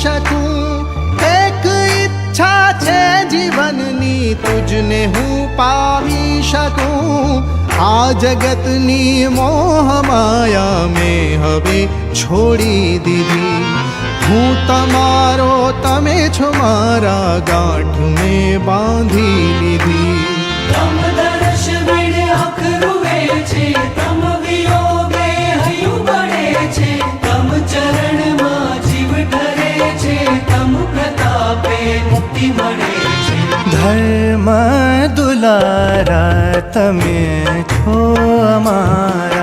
શકું। એક ઈચ્છા છે જીવનની, તુજને હું પામી શકું। આ જગતની મોહ માયા મેં હવે છોડી દીધી। હું તમારો, તમે છો મારા, ગાંઠ મેં બાંધી લીધી। તમ દર્શ વિણ આંખ રૂવે છે, તમ વિયોગે હૈયું બળે છે। તમ ચરણમાં જીવ ઠરે છે, તમ પ્રતાપે મુક્તિ મળે છે। ધર્મ દુલારા તમે છો અમારા।